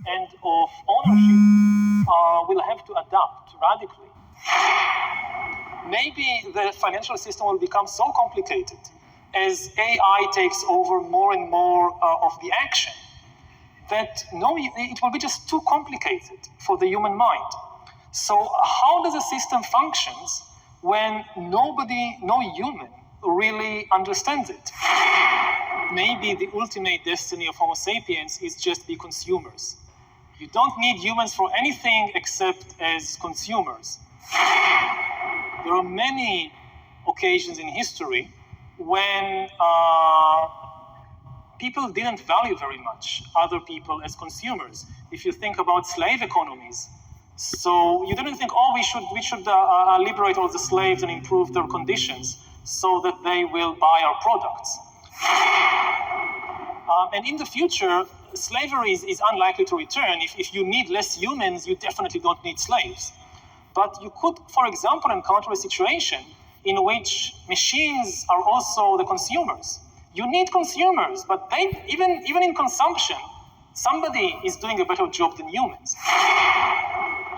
and of ownership will have to adapt radically. Maybe the financial system will become so complicated as AI takes over more and more of the action that it will be just too complicated for the human mind. So how does a system functions when no human really understands it? Maybe the ultimate destiny of Homo sapiens is just be consumers. You don't need humans for anything except as consumers. There are many occasions in history when people didn't value very much other people as consumers. If you think about slave economies, so you didn't think, oh, we should liberate all the slaves and improve their conditions so that they will buy our products. And in the future, slavery is unlikely to return. If you need less humans, you definitely don't need slaves. But you could, for example, encounter a situation in which machines are also the consumers. You need consumers, but even in consumption, somebody is doing a better job than humans.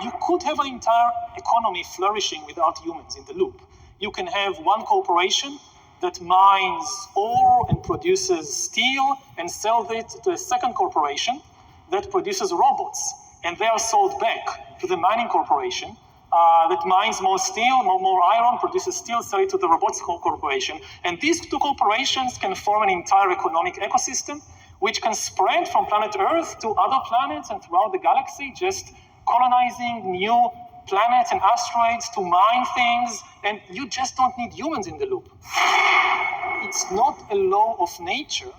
You could have an entire economy flourishing without humans in the loop. You can have one corporation that mines ore and produces steel and sells it to a second corporation that produces robots. And they are sold back to the mining corporation that mines more steel, more iron, produces steel, sell it to the robotics corporation. And these two corporations can form an entire economic ecosystem which can spread from planet Earth to other planets and throughout the galaxy, just colonizing new planets and asteroids to mine things, and you just don't need humans in the loop. It's not a law of nature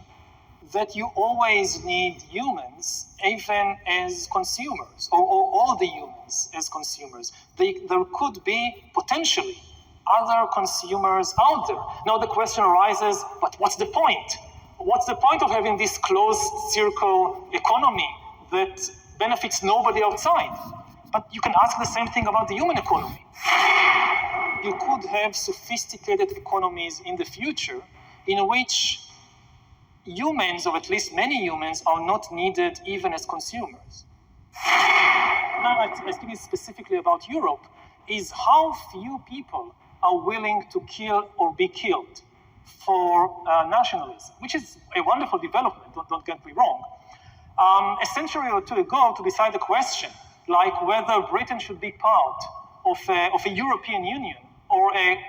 that you always need humans, even as consumers, or all the humans as consumers. There could be potentially other consumers out there. Now the question arises, but what's the point? What's the point of having this closed circle economy that benefits nobody outside? But you can ask the same thing about the human economy. You could have sophisticated economies in the future in which humans, or at least many humans, are not needed even as consumers. Now, I'm speaking specifically about Europe, is how few people are willing to kill or be killed for nationalism, which is a wonderful development, don't get me wrong. A century or two ago, to decide a question like whether Britain should be part of a European Union or a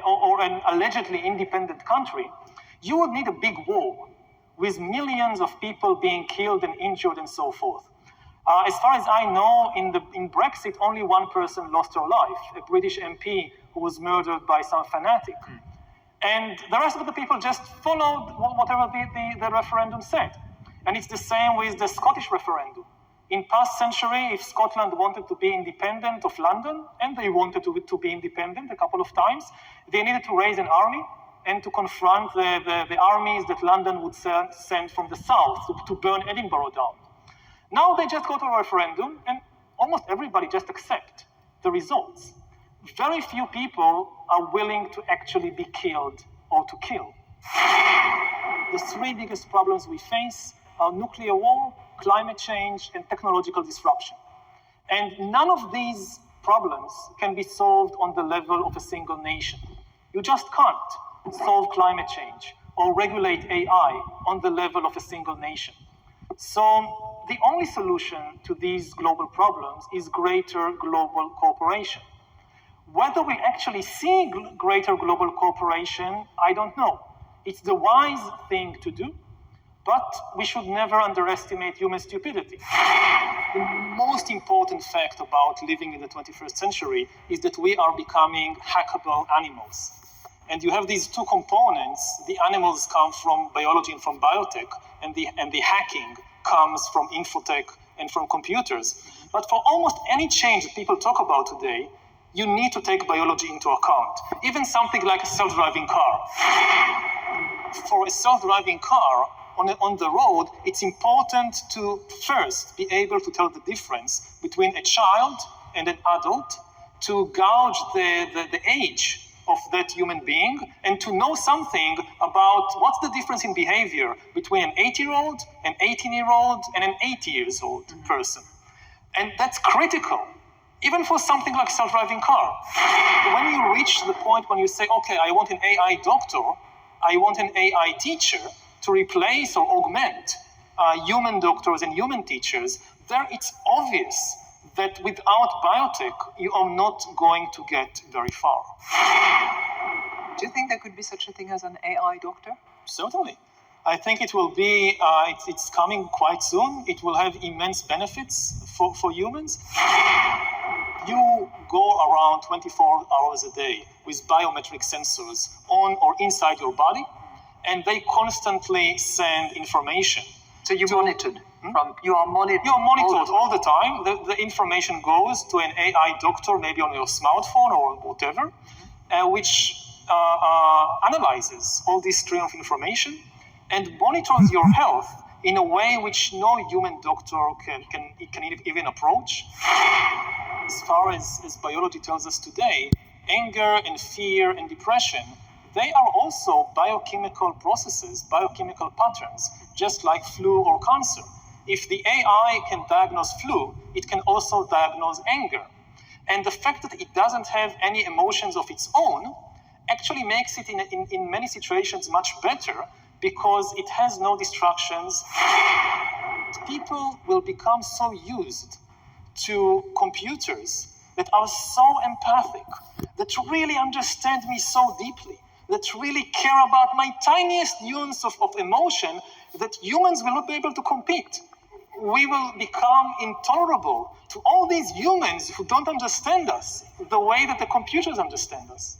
or an allegedly independent country, you would need a big war with millions of people being killed and injured and so forth. As far as I know, in Brexit, only one person lost her life, a British MP who was murdered by some fanatic. And the rest of the people just followed whatever the referendum said. And it's the same with the Scottish referendum. In past century, if Scotland wanted to be independent of London, and they wanted to be independent a couple of times, they needed to raise an army and to confront the armies that London would send from the south to burn Edinburgh down. Now they just go to a referendum, and almost everybody just accept the results. Very few people are willing to actually be killed or to kill. The three biggest problems we face are nuclear war, climate change, and technological disruption. And none of these problems can be solved on the level of a single nation. You just can't solve climate change or regulate AI on the level of a single nation. So the only solution to these global problems is greater global cooperation. Whether we actually see greater global cooperation, I don't know. It's the wise thing to do, but we should never underestimate human stupidity. The most important fact about living in the 21st century is that we are becoming hackable animals. And you have these two components. The animals come from biology and from biotech, and the hacking comes from infotech and from computers. But for almost any change that people talk about today, you need to take biology into account. Even something like a self-driving car. For a self-driving car, on the road, it's important to first be able to tell the difference between a child and an adult, to gauge the age of that human being, and to know something about what's the difference in behavior between an 8-year-old, an 18-year-old, and an 80-year-old person. And that's critical, even for something like self-driving car. When you reach the point when you say, okay, I want an AI doctor, I want an AI teacher to replace or augment human doctors and human teachers, there it's obvious that without biotech, you are not going to get very far. Do you think there could be such a thing as an AI doctor? Certainly. I think it will be, it's coming quite soon. It will have immense benefits for humans. You go around 24 hours a day with biometric sensors on or inside your body, and they constantly send information. So you're monitored? You are monitored? You're monitored all the time. The information goes to an AI doctor, maybe on your smartphone or whatever, which analyzes all this stream of information and monitors your health in a way which no human doctor can even approach. As far as biology tells us today, anger and fear and depression, they are also biochemical processes, biochemical patterns, just like flu or cancer. If the AI can diagnose flu, it can also diagnose anger. And the fact that it doesn't have any emotions of its own actually makes it in many situations much better, because it has no distractions. People will become so used to computers that are so empathic, that really understand me so deeply, that really care about my tiniest nuance of emotion, that humans will not be able to compete. We will become intolerable to all these humans who don't understand us the way that the computers understand us.